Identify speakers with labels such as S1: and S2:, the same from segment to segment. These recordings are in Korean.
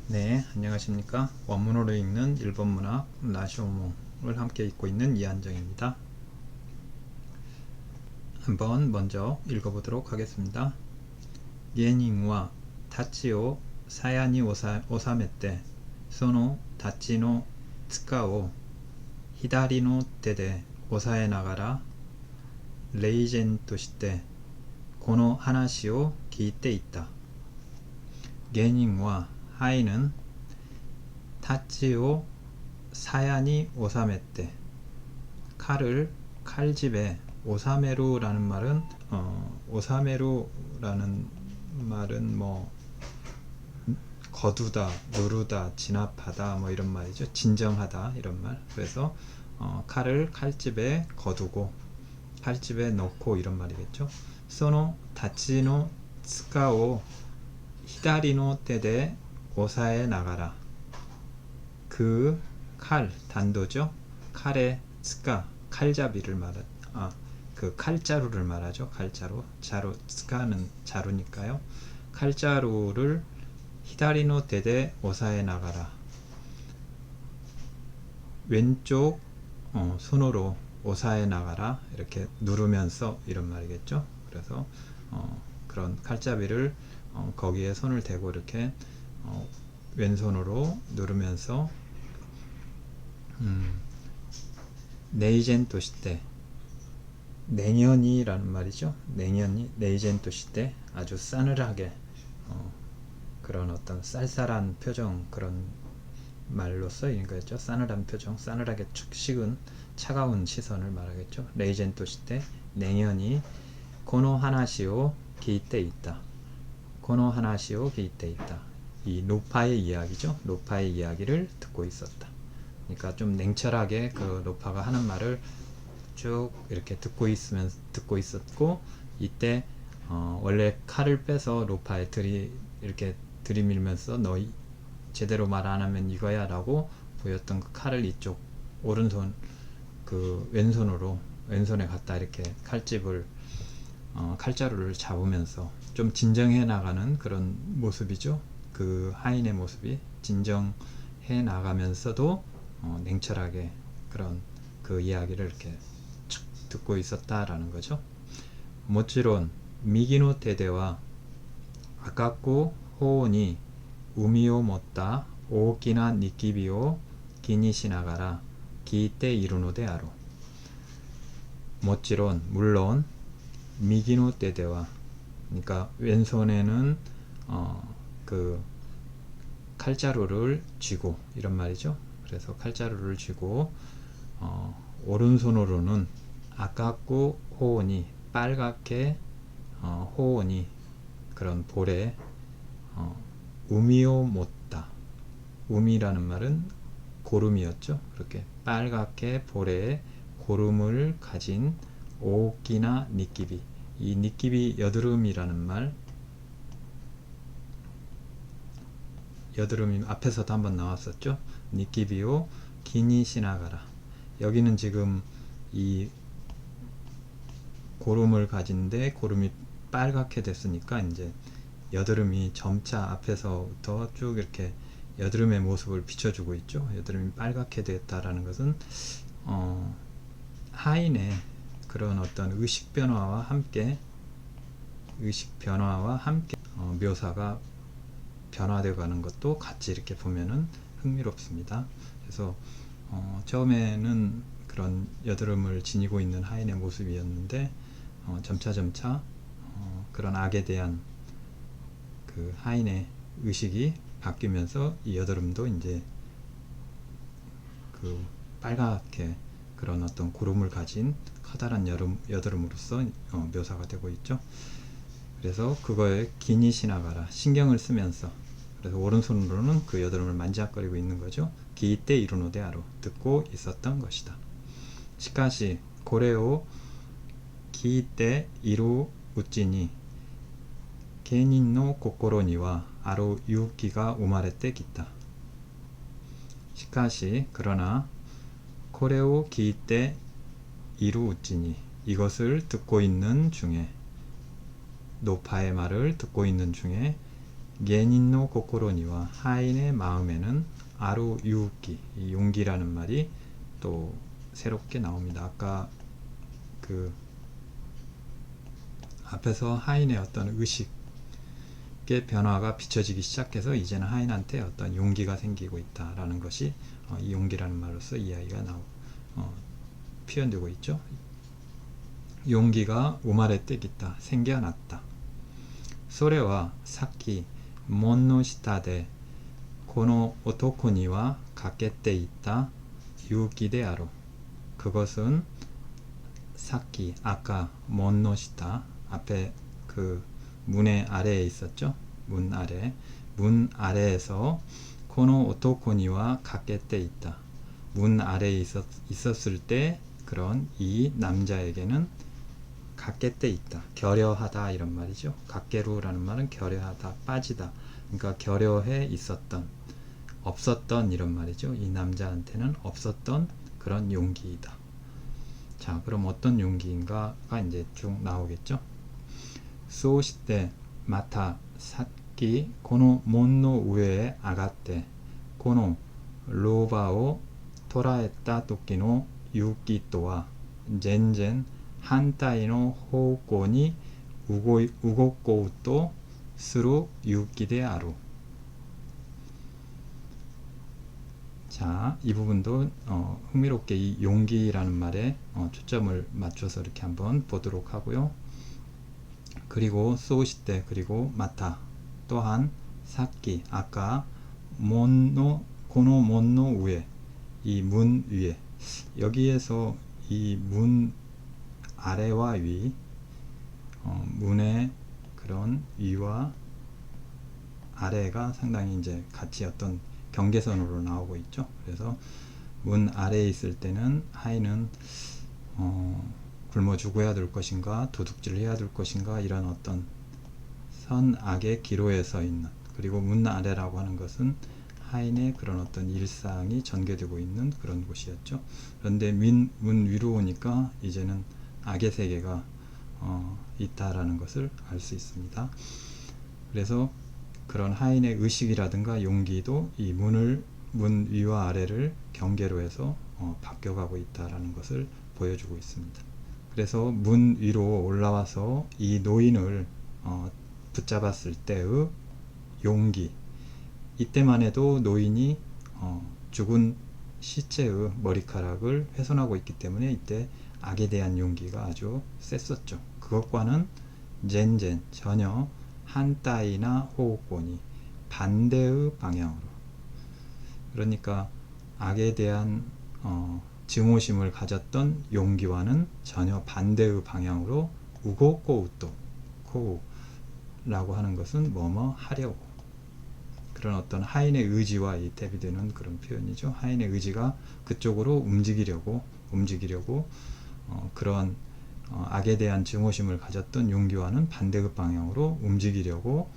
S1: 네, 안녕하십니까. 원문으로 읽는 일본 문학 라쇼몽을 함께 읽고 있는 이한정입니다. 한번 먼저 읽어보도록 하겠습니다. 예닝와 타치오 사야니 오사메테 소노 타치노 츠카오 히다리노 테데 오사에 나가라 레이젠としてこの話を聞いていた。芸人は하이는 타치오 사야니 오사메테 칼을 칼집에 오사메루라는 말은 오사메루라는 말은 뭐 거두다, 누르다, 진압하다 뭐 이런 말이죠. 진정하다 이런 말. 그래서 칼을 칼집에 거두고 칼집에 넣고 이런 말이겠죠. 소노 다치노 츠카오 히다리노 테데 오사에 나가라. 그 칼, 단도죠. 칼의 츠카, 칼잡이를 그 칼자루를 말하죠. 칼자루, 자루, 츠카는 자루니까요. 칼자루를 히다리노 테데 오사에 나가라. 왼쪽 손으로 오사에 나가라. 이렇게 누르면서 이런 말이겠죠. 그래서 그런 칼잡이를 거기에 손을 대고 이렇게 왼손으로 누르면서 네이젠 또 시대 내년이라는 말이죠. 내년이 네이젠 또 시대 아주 싸늘하게 그런 어떤 쌀쌀한 표정 그런 말로 쓰인 거죠. 싸늘한 표정, 싸늘하게 식은 차가운 시선을 말하겠죠. 레이젠 또 시대 내년이 고노 하나시오 기이때 있다. 고노 하나시오 기이때 있다. 이 노파의 이야기죠. 노파의 이야기를 듣고 있었다. 그러니까 좀 냉철하게 그 노파가 하는 말을 쭉 이렇게 듣고 있었고 이때 원래 칼을 빼서 노파에 이렇게 들이밀면서 너 제대로 말 안 하면 이거야 라고 보였던 그 칼을 이쪽 오른손 그 왼손에 갖다 이렇게 칼집을 칼자루를 잡으면서 좀 진정해 나가는 그런 모습이죠. 그 하인의 모습이 진정해 나가면서도 냉철하게 그런 그 이야기를 이렇게 쭉 듣고 있었다라는 거죠. 모찌론 미기노 테데와 아깝고 호온이 우미오 못다 오키나 니키비오 기니시나가라 기이때 이루노데 아로. 모찌론 물론 미기노 테데와 그러니까 왼손에는 그 칼자루를 쥐고 이런 말이죠. 그래서 칼자루를 쥐고 오른손으로는 아깝고 호온이 빨갛게 호온이 그런 볼에 우미오 못다 우미라는 말은 고름이었죠. 그렇게 빨갛게 볼에 고름을 가진 오키나 니끼비 이 니끼비 여드름이라는 말 여드름이 앞에서도 한번 나왔었죠. 니끼비오 기니시나가라. 여기는 지금 이 고름을 가진데 고름이 빨갛게 됐으니까 이제 여드름이 점차 앞에서부터 쭉 이렇게 여드름의 모습을 비춰주고 있죠. 여드름이 빨갛게 됐다라는 것은 하인의 그런 어떤 의식 변화와 함께 묘사가 변화되어 가는 것도 같이 이렇게 보면은 흥미롭습니다. 그래서 처음에는 그런 여드름을 지니고 있는 하인의 모습이었는데 점차 그런 악에 대한 그 하인의 의식이 바뀌면서 이 여드름도 이제 그 빨갛게 그런 어떤 고름을 가진 커다란 여드름으로서 묘사가 되고 있죠. 그래서 그거에 기니시나가라 신경을 쓰면서 그래서 오른손으로는 그 여드름을 만지작거리고 있는 거죠. 기이때 이루노데 아로 듣고 있었던 것이다. 시카시 고레오 기이때 이루 우찌니 개인의 고코로니와 아로 유기가 우마레테 기타. 시카시 그러나 코레오 기이때 이루 우찌니 이것을 듣고 있는 중에 노파의 말을 듣고 있는 중에 게닌노 코코로니와 하인의 마음에는 아루 유우키, 이 용기라는 말이 또 새롭게 나옵니다. 아까 그 앞에서 하인의 어떤 의식의 변화가 비춰지기 시작해서 이제는 하인한테 어떤 용기가 생기고 있다라는 것이 이 용기라는 말로서 이야기가 표현되고 있죠. 용기가 우마레 때 기타 생겨났다. 소레와 사키 먼노 시타데 고노 오토코니와 가게때 있다 유기데 아로. 그것은 사키 아까 먼노 시타 앞에 그 문의 아래에 있었죠. 문 아래에서 고노 오토코니와 가게때 있다. 문 아래에 있었을 때 그런 이 남자에게는 가게때 있다. 결여하다 이런 말이죠. 가게루라는 말은 결여하다, 빠지다. 그러니까 결여해 있었던, 없었던 이런 말이죠. 이 남자한테는 없었던 그런 용기이다. 자, 그럼 어떤 용기인가가 이제 쭉 나오겠죠. 소시때 마타 사키 고노 몬노 우에에 아가tte 고노 로바오 토라에타 토키노 유키토와 젠젠 한타이노 호우코니 우고코우토 스루 유키데 아루. 자, 이 부분도 흥미롭게 이 용기라는 말에 초점을 맞춰서 이렇게 한번 보도록 하고요. 그리고 소시때 그리고 마타 또한 사키 아까 몬노 고노 몬노 우에 이 문 위에 여기에서 이 문 아래와 위 문의 그런 위와 아래가 상당히 이제 같이 어떤 경계선으로 나오고 있죠. 그래서 문 아래에 있을 때는 하인은 굶어 죽어야 될 것인가 도둑질을 해야 될 것인가 이런 어떤 선악의 기로에 서 있는, 그리고 문 아래라고 하는 것은 하인의 그런 어떤 일상이 전개되고 있는 그런 곳이었죠. 그런데 문 위로 오니까 이제는 악의 세계가 있다라는 것을 알 수 있습니다. 그래서 그런 하인의 의식이라든가 용기도 이 문 위와 아래를 경계로 해서 바뀌어가고 있다라는 것을 보여주고 있습니다. 그래서 문 위로 올라와서 이 노인을 붙잡았을 때의 용기, 이때만 해도 노인이 죽은 시체의 머리카락을 훼손하고 있기 때문에 이때 악에 대한 용기가 아주 셌었죠. 그것과는 젠젠 전혀 한따이나 호우권이 반대의 방향으로, 그러니까 악에 대한 증오심을 가졌던 용기와는 전혀 반대의 방향으로 우고꼬우또, 코우라고 하는 것은 뭐뭐 하려고, 그런 어떤 하인의 의지와 이 대비되는 그런 표현이죠. 하인의 의지가 그쪽으로 움직이려고 그런 악에 대한 증오심을 가졌던 용기와는 반대의 방향으로 움직이려고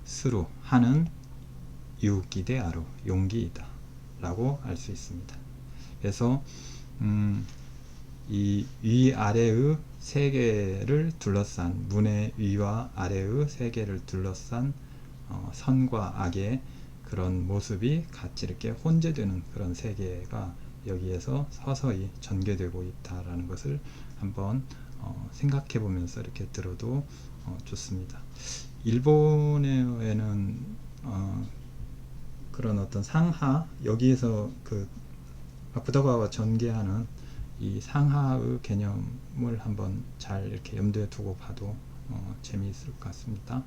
S1: 스루 하는 유기대 아루 용기이다 라고 알 수 있습니다. 그래서 이 위아래의 세계를 둘러싼, 문의 위와 아래의 세계를 둘러싼 선과 악의 그런 모습이 같이 이렇게 혼재되는 그런 세계가 여기에서 서서히 전개되고 있다라는 것을 한번 생각해 보면서 이렇게 들어도 좋습니다. 일본어에는 그런 어떤 상하, 여기에서 그 부다가와 전개하는 이 상하의 개념을 한번 잘 이렇게 염두에 두고 봐도 재미있을 것 같습니다.